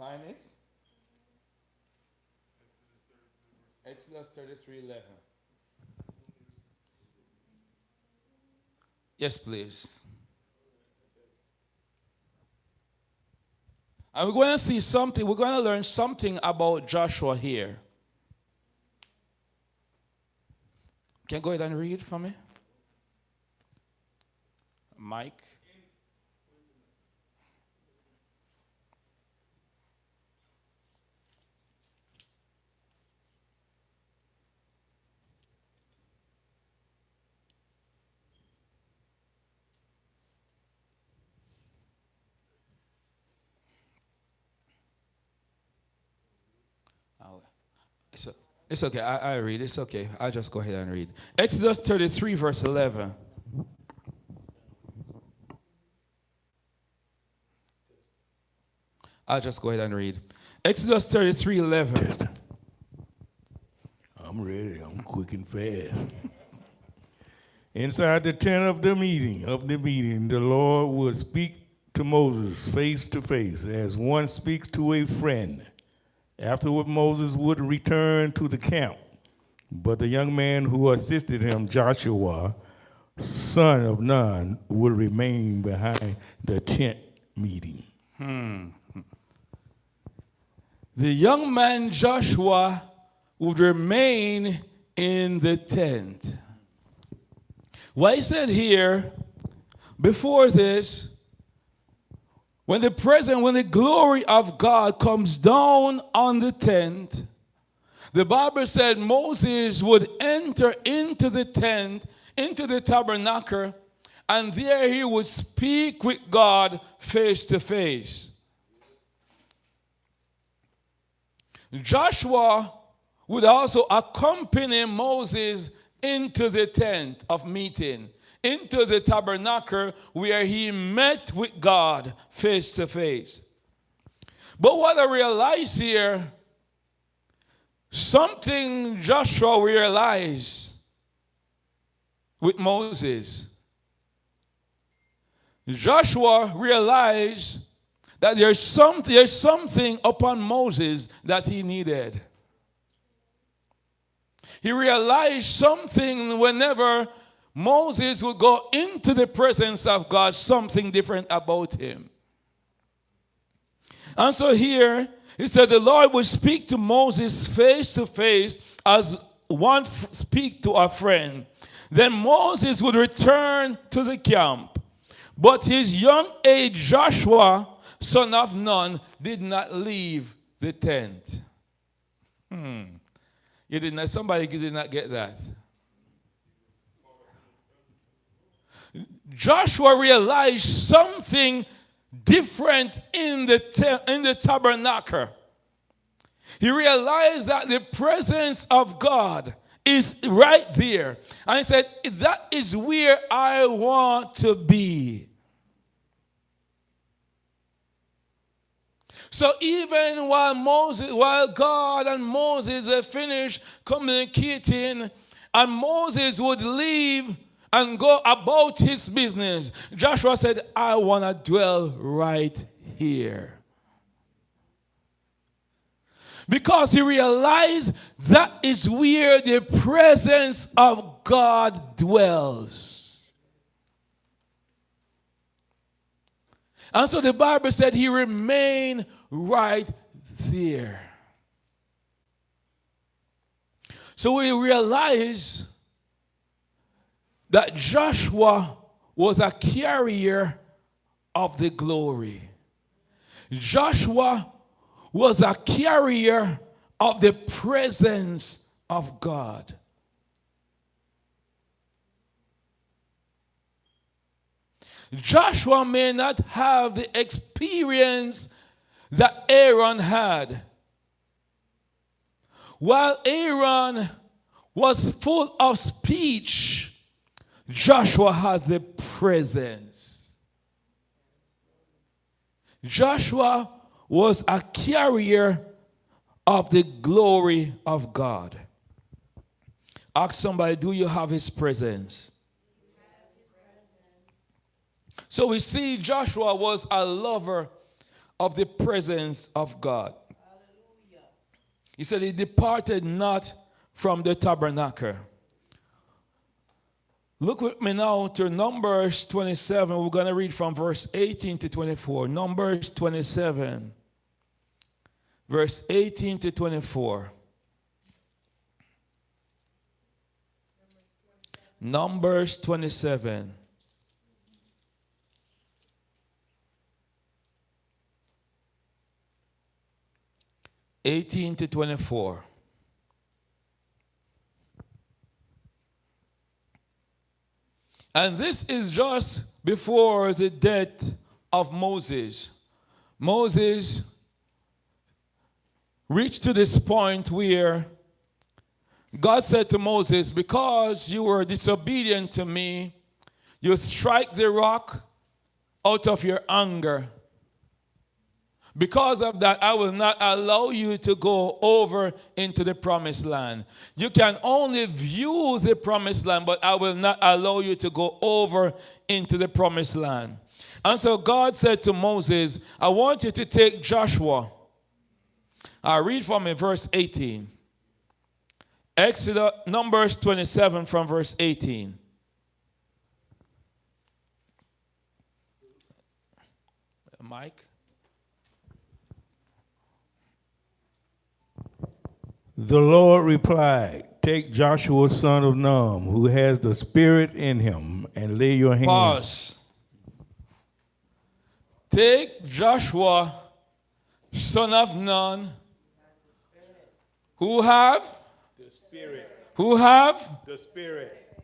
find it. Exodus 33:11. Yes, please. And we're going to see something, we're going to learn something about Joshua here. Can you go ahead and read for me? Mike. It's, it's okay. I read. It's okay. I'll just go ahead and read. Exodus 33, verse 11. I'll just go ahead and read. Exodus 33, 11. I'm ready. I'm quick and fast. Inside the tent of the meeting, the Lord would speak to Moses face to face, as one speaks to a friend. Afterward, Moses would return to the camp, but the young man who assisted him, Joshua, son of Nun, would remain behind the tent meeting. The young man Joshua would remain in the tent. What he said here, before this, when the glory of God comes down on the tent, the Bible said Moses would enter into the tent, into the tabernacle, and there he would speak with God face to face. Joshua would also accompany Moses into the tent of meeting, into the tabernacle where he met with God face to face. But what I realize here, something Joshua realized with Moses. Joshua realized that there's something upon Moses that he needed. He realized something whenever Moses would go into the presence of God, something different about him. And so here, he said the Lord would speak to Moses face to face as one speak to a friend. Then Moses would return to the camp. But his young age Joshua, son of Nun, did not leave the tent. Somebody did not get that. Joshua realized something different in the tabernacle. He realized that the presence of God is right there. And he said, that is where I want to be. So even while God and Moses had finished communicating, and Moses would leave and go about his business, Joshua said, I want to dwell right here. Because he realized that is where the presence of God dwells. And so the Bible said he remained right there. So we realize that Joshua was a carrier of the glory. Joshua was a carrier of the presence of God. Joshua may not have the experience that Aaron had. While Aaron was full of speech, Joshua had the presence. Joshua was a carrier of the glory of God. Ask somebody, do you have his presence? So we see Joshua was a lover of the presence of God. He said he departed not from the tabernacle. Look with me now to Numbers 27. We're going to read from verse 18 to 24. Numbers 27, verse 18 to 24. Numbers 27. (18 to 24). And this is just before the death of Moses. Moses reached to this point where God said to Moses, because you were disobedient to me, you strike the rock out of your anger. Because of that, I will not allow you to go over into the promised land. You can only view the promised land, but I will not allow you to go over into the promised land. And so God said to Moses, I want you to take Joshua. I'll read from in verse 18. Numbers 27 from verse 18. Mike? The Lord replied, take Joshua son of Nun, who has the Spirit in him, and lay your hands. Pause. Take Joshua son of Nun, who have? The Spirit. Who have? The Spirit.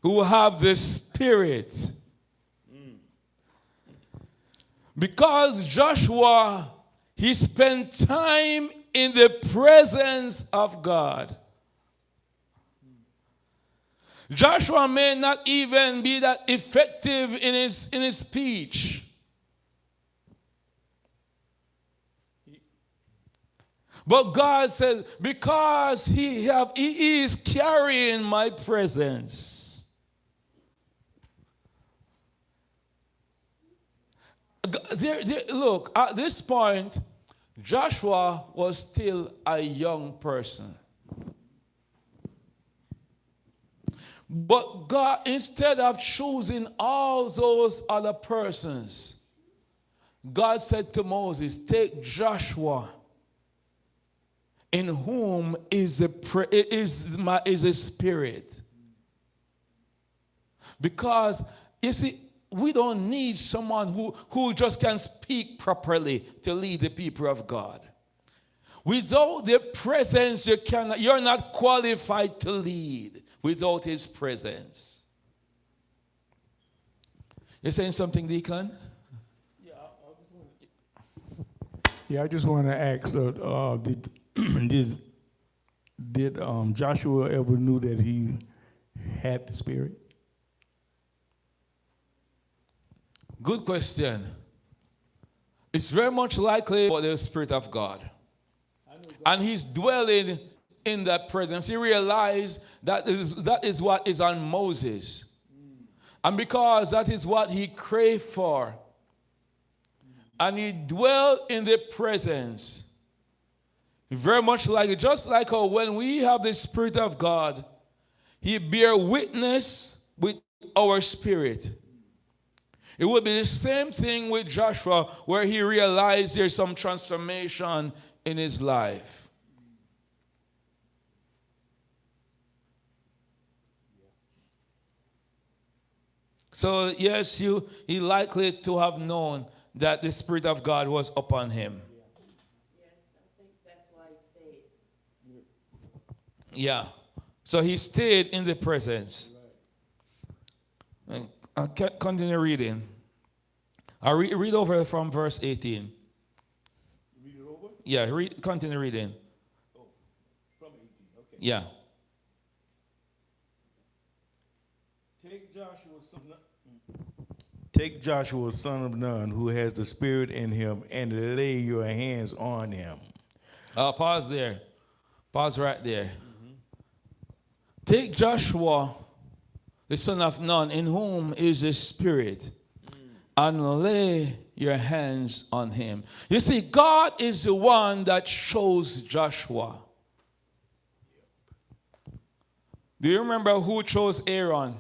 Who have the Spirit. Because Joshua, he spent time in the presence of God. Joshua may not even be that effective in his speech. But God said, because he is carrying my presence. Look, at this point, Joshua was still a young person. But God, instead of choosing all those other persons, God said to Moses, take Joshua, in whom is a spirit. Because, you see, we don't need someone who just can speak properly to lead the people of God. Without the presence, you're not qualified to lead without his presence. You're saying something, Deacon? I just want to ask, did Joshua ever knew that he had the Spirit? Good question. It's very much likely about the Spirit of God. And he's dwelling in that presence. He realized that is what is on Moses. And because that is what he craved for, and he dwelt in the presence, very much like, just like how when we have the Spirit of God, he bear witness with our spirit. It would be the same thing with Joshua, where he realized there's some transformation in his life. So yes, he likely to have known that the Spirit of God was upon him. Yes, I think that's why he stayed. Yeah. So he stayed in the presence. I'll continue reading. I'll read over from verse 18. Read it over? Yeah, continue reading. Oh, from 18, okay. Yeah. Take Joshua son of Nun, who has the Spirit in him, and lay your hands on him. Pause there. Pause right there. Mm-hmm. Take Joshua, the son of Nun, in whom is the Spirit, and lay your hands on him. You see, God is the one that chose Joshua. Do you remember who chose Aaron?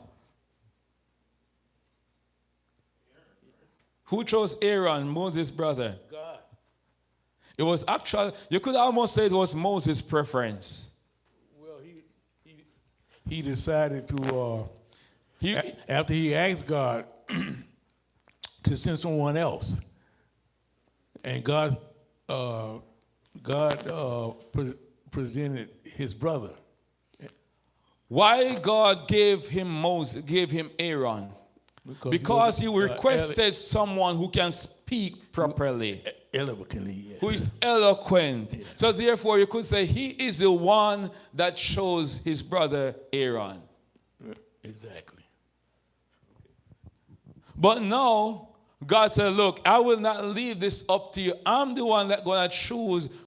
Who chose Aaron, Moses' brother? God. It was actually, you could almost say it was Moses' preference. Well, he decided to, He, after he asked God to send someone else, and God presented his brother. why God gave him Aaron? Because he requested someone who can speak properly, eloquently, yes. who is eloquent. Yeah. So therefore you could say he is the one that chose his brother Aaron. Exactly. But now God said, look, I will not leave this up to you. I'm the one that's going to choose